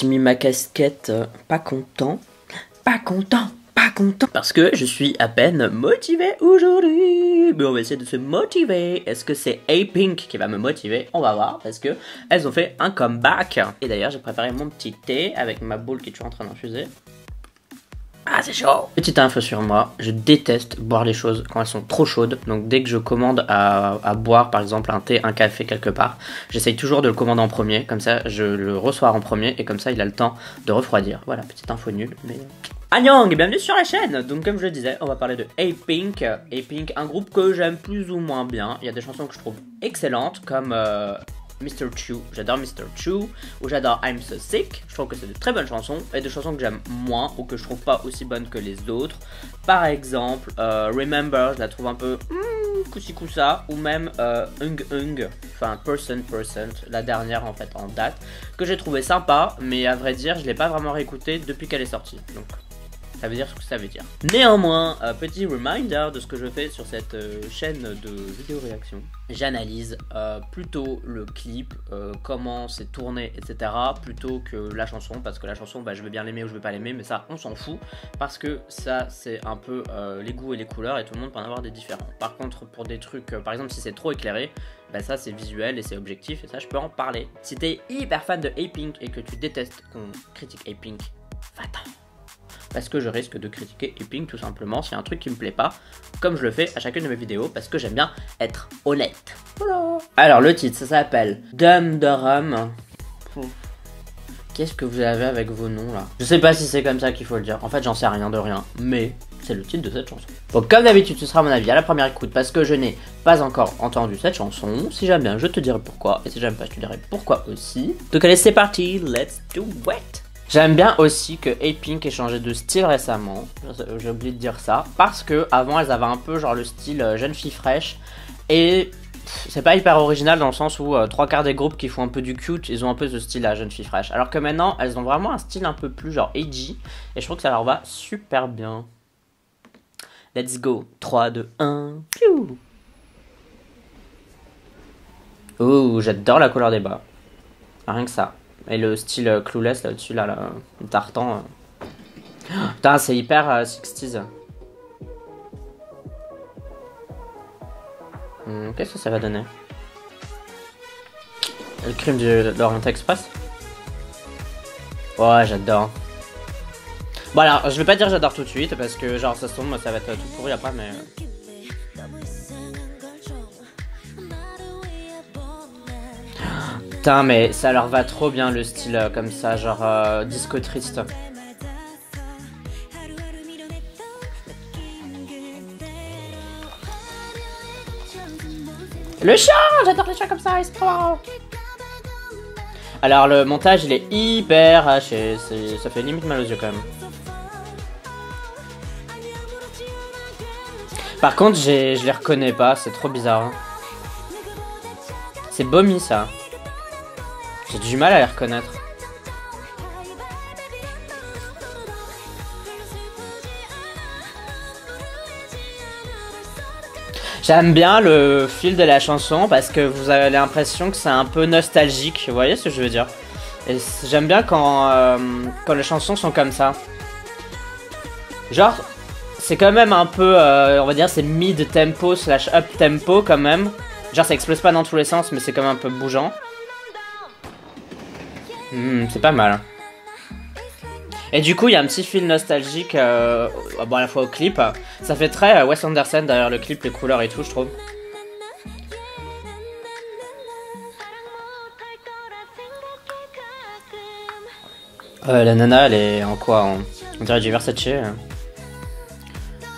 J'ai mis ma casquette pas content, parce que je suis à peine motivé aujourd'hui. Mais on va essayer de se motiver. Est-ce que c'est A-Pink qui va me motiver? On va voir, parce que elles ont fait un comeback. Et d'ailleurs, j'ai préparé mon petit thé avec ma boule qui est toujours en train d'infuser. Ah, c'est chaud! Petite info sur moi, je déteste boire les choses quand elles sont trop chaudes. Donc dès que je commande à boire par exemple un thé, un café quelque part, j'essaye toujours de le commander en premier. Comme ça je le reçois en premier et comme ça il a le temps de refroidir. Voilà, petite info nulle, mais... Annyeong et bienvenue sur la chaîne. Donc comme je le disais, on va parler de A-Pink. A-Pink, un groupe que j'aime plus ou moins bien. Il y a des chansons que je trouve excellentes comme... Mr. Chu, j'adore Mr. Chu, ou j'adore I'm So Sick, je trouve que c'est de très bonnes chansons, et des chansons que j'aime moins, ou que je trouve pas aussi bonnes que les autres. Par exemple, Remember, je la trouve un peu coussi coussa, ou même enfin Person, la dernière en fait en date, que j'ai trouvé sympa, mais à vrai dire, je l'ai pas vraiment réécoutée depuis qu'elle est sortie, donc... ça veut dire ce que ça veut dire. Néanmoins, petit reminder de ce que je fais sur cette chaîne de vidéo réaction. J'analyse plutôt le clip, comment c'est tourné, etc. plutôt que la chanson, parce que la chanson, bah, je vais bien l'aimer ou je vais pas l'aimer, mais ça, on s'en fout, parce que ça, c'est un peu les goûts et les couleurs, et tout le monde peut en avoir des différents. Par contre, pour des trucs, par exemple, si c'est trop éclairé, bah ça, c'est visuel et c'est objectif, et ça, je peux en parler. Si t'es hyper fan de A-Pink et que tu détestes qu'on critique A-Pink, va-t'en. Parce que je risque de critiquer A-Pink tout simplement s'il y a un truc qui me plaît pas, comme je le fais à chacune de mes vidéos, parce que j'aime bien être honnête. Voilà. Alors le titre, ça s'appelle Dum Durum. Qu'est-ce que vous avez avec vos noms là? Je sais pas si c'est comme ça qu'il faut le dire, en fait j'en sais rien de rien, mais c'est le titre de cette chanson. Donc comme d'habitude ce sera mon avis à la première écoute, parce que je n'ai pas encore entendu cette chanson. Si j'aime bien je te dirai pourquoi, et si j'aime pas je te dirai pourquoi aussi. Donc allez c'est parti, let's do it. J'aime bien aussi que A-Pink ait changé de style récemment, j'ai oublié de dire ça, parce que avant elles avaient un peu genre le style jeune fille fraîche, et c'est pas hyper original dans le sens où 3/4 des groupes qui font un peu du cute, ils ont un peu ce style à jeune fille fraîche, alors que maintenant elles ont vraiment un style un peu plus genre edgy, et je trouve que ça leur va super bien. Let's go, 3, 2, 1, piou. Oh, j'adore la couleur des bas, rien que ça. Et le style Clueless là au-dessus, là, le tartan. Putain, c'est hyper 60s. Qu'est-ce que ça va donner? Le crime de l'Orient Express? Ouais, j'adore. Bon alors, je vais pas dire j'adore tout de suite, parce que genre ça se tombe, ça va être tout pourri après, mais... Putain, mais ça leur va trop bien le style comme ça, genre disco triste. Le chat, j'adore les chats comme ça, c'est trop marrant. Alors le montage il est hyper haché, ça fait limite mal aux yeux quand même. Par contre je les reconnais pas, c'est trop bizarre. Hein. C'est Bomi ça. J'ai du mal à les reconnaître. J'aime bien le fil de la chanson parce que vous avez l'impression que c'est un peu nostalgique. Vous voyez ce que je veux dire? Et j'aime bien quand les chansons sont comme ça. Genre, c'est quand même un peu, on va dire, c'est mid-tempo / up-tempo quand même. Genre, ça explose pas dans tous les sens, mais c'est quand même un peu bougeant. C'est pas mal. Et du coup, il y a un petit fil nostalgique, bon, à la fois au clip. Ça fait très Wes Anderson derrière le clip, les couleurs et tout, je trouve. La nana, elle est en quoi? On dirait du Versace.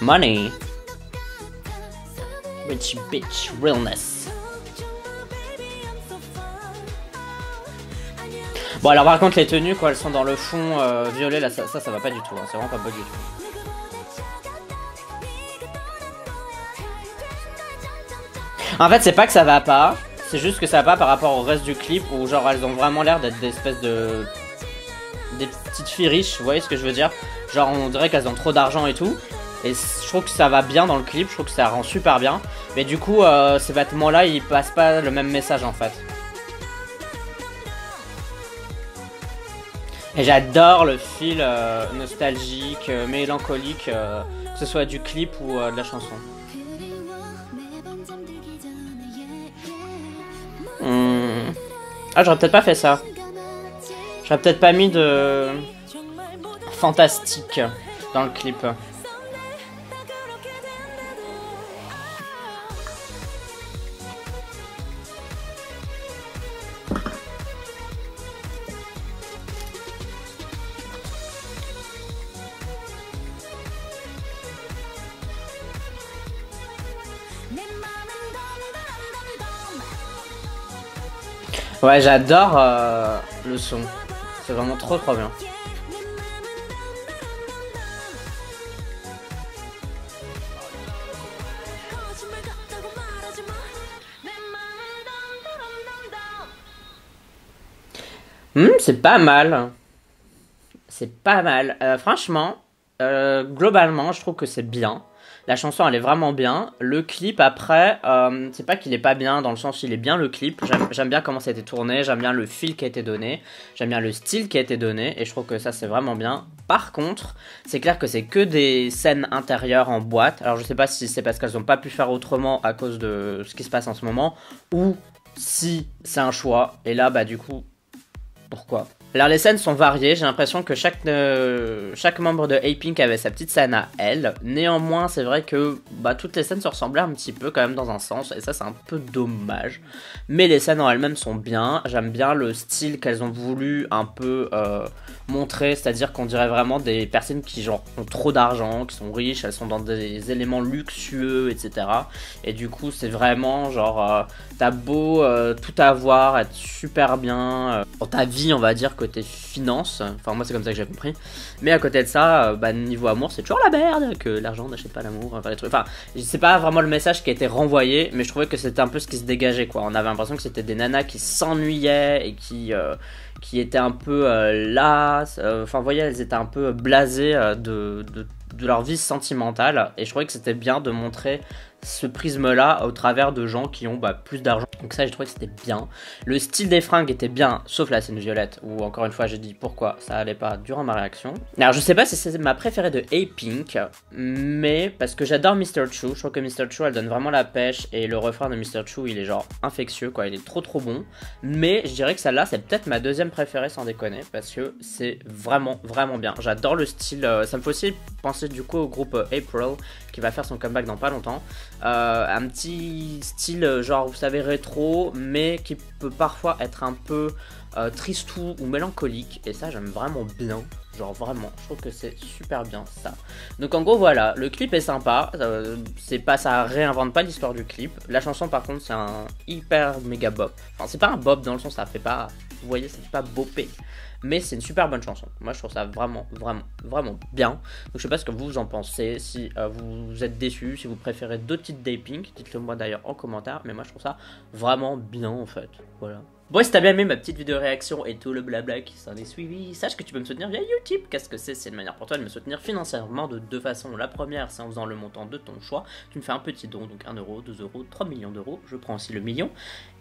Money. Rich bitch realness. Bon alors par contre les tenues quand elles sont dans le fond violet là ça va pas du tout, hein. C'est vraiment pas beau du tout. En fait c'est pas que ça va pas, c'est juste que ça va pas par rapport au reste du clip où genre elles ont vraiment l'air d'être des espèces de... des petites filles riches, vous voyez ce que je veux dire? Genre on dirait qu'elles ont trop d'argent et tout. Et je trouve que ça va bien dans le clip, je trouve que ça rend super bien. Mais du coup ces vêtements là ils passent pas le même message en fait. Et j'adore le fil nostalgique, mélancolique, que ce soit du clip ou de la chanson. Ah, j'aurais peut-être pas fait ça. J'aurais peut-être pas mis de fantastique dans le clip. Ouais, j'adore le son. C'est vraiment trop bien. C'est pas mal. C'est pas mal. Franchement, globalement, je trouve que c'est bien. La chanson, elle est vraiment bien. Le clip, après, c'est pas qu'il est pas bien, dans le sens où il est bien le clip. J'aime bien comment ça a été tourné, j'aime bien le fil qui a été donné, j'aime bien le style qui a été donné, et je trouve que ça, c'est vraiment bien. Par contre, c'est clair que c'est que des scènes intérieures en boîte. Alors, je sais pas si c'est parce qu'elles ont pas pu faire autrement à cause de ce qui se passe en ce moment, ou si c'est un choix. Et là, bah, du coup, pourquoi ? Alors les scènes sont variées, j'ai l'impression que chaque membre de A-Pink avait sa petite scène à elle. Néanmoins, c'est vrai que toutes les scènes se ressemblaient un petit peu quand même dans un sens, et ça c'est un peu dommage. Mais les scènes en elles-mêmes sont bien, j'aime bien le style qu'elles ont voulu un peu montrer, c'est-à-dire qu'on dirait vraiment des personnes qui genre ont trop d'argent, qui sont riches, elles sont dans des éléments luxueux, etc. Et du coup c'est vraiment genre, t'as beau tout avoir, être super bien dans ta vie on va dire, côté finance, enfin moi c'est comme ça que j'ai compris, mais à côté de ça, niveau amour c'est toujours la merde, que l'argent n'achète pas l'amour, enfin les trucs, enfin c'est pas vraiment le message qui a été renvoyé, mais je trouvais que c'était un peu ce qui se dégageait quoi, on avait l'impression que c'était des nanas qui s'ennuyaient et qui étaient un peu là, enfin vous voyez elles étaient un peu blasées de leur vie sentimentale, et je trouvais que c'était bien de montrer ce prisme-là au travers de gens qui ont plus d'argent. Donc ça, j'ai trouvé que c'était bien. Le style des fringues était bien, sauf la scène violette, où encore une fois, j'ai dit pourquoi ça allait pas durant ma réaction. Alors, je sais pas si c'est ma préférée de A-Pink, mais parce que j'adore Mr. Choo. Je trouve que Mr. Choo, elle donne vraiment la pêche, et le refrain de Mr. Choo, il est genre infectieux, quoi. Il est trop bon. Mais je dirais que celle-là, c'est peut-être ma deuxième préférée, sans déconner, parce que c'est vraiment bien. J'adore le style. Ça me fait aussi penser du coup au groupe April, qui va faire son comeback dans pas longtemps. Un petit style genre vous savez rétro, mais qui peut parfois être un peu tristou ou mélancolique, et ça j'aime vraiment bien, genre vraiment je trouve que c'est super bien ça. Donc en gros voilà, le clip est sympa, c'est pas, ça réinvente pas l'histoire du clip. La chanson par contre c'est un hyper méga bop, enfin c'est pas un bop dans le sens ça fait pas, vous voyez ça fait pas bopper, mais c'est une super bonne chanson. Moi je trouve ça vraiment bien. Donc je sais pas ce que vous en pensez, si vous êtes déçus, si vous préférez d'autres titres d'A-Pink, dites-le moi d'ailleurs en commentaire, mais moi je trouve ça vraiment bien en fait, voilà. Bon, et si t'as bien aimé ma petite vidéo réaction et tout le blabla qui s'en est suivi, sache que tu peux me soutenir via YouTube. Qu'est-ce que c'est? C'est une manière pour toi de me soutenir financièrement de deux façons. La première, c'est en faisant le montant de ton choix. Tu me fais un petit don, donc 1 euro, 2 euros, 3 millions d'euros. Je prends aussi le million.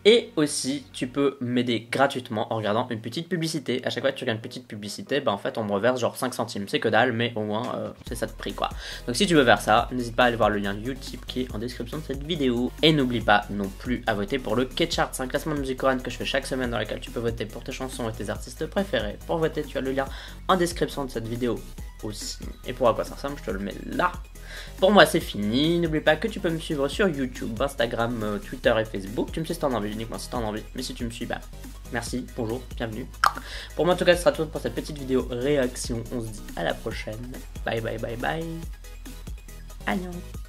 Et aussi, tu peux m'aider gratuitement en regardant une petite publicité. À chaque fois que tu regardes une petite publicité, en fait, on me reverse genre 5 centimes. C'est que dalle, mais au moins, c'est ça de prix, quoi. Donc si tu veux faire ça, n'hésite pas à aller voir le lien YouTube qui est en description de cette vidéo. Et n'oublie pas non plus à voter pour le K-Chart. C'est un classement de musique coréenne que je fais chaque semaine, dans laquelle tu peux voter pour tes chansons et tes artistes préférés. Pour voter, tu as le lien en description de cette vidéo aussi. Et pour à quoi ça ressemble, je te le mets là. Pour moi c'est fini, n'oublie pas que tu peux me suivre sur YouTube, Instagram, Twitter et Facebook. Tu me suis si t'en as envie, uniquement si t'en as envie, mais si tu me suis, merci, bonjour, bienvenue. Pour moi en tout cas ce sera tout pour cette petite vidéo réaction, on se dit à la prochaine, bye bye bye bye, annyeong.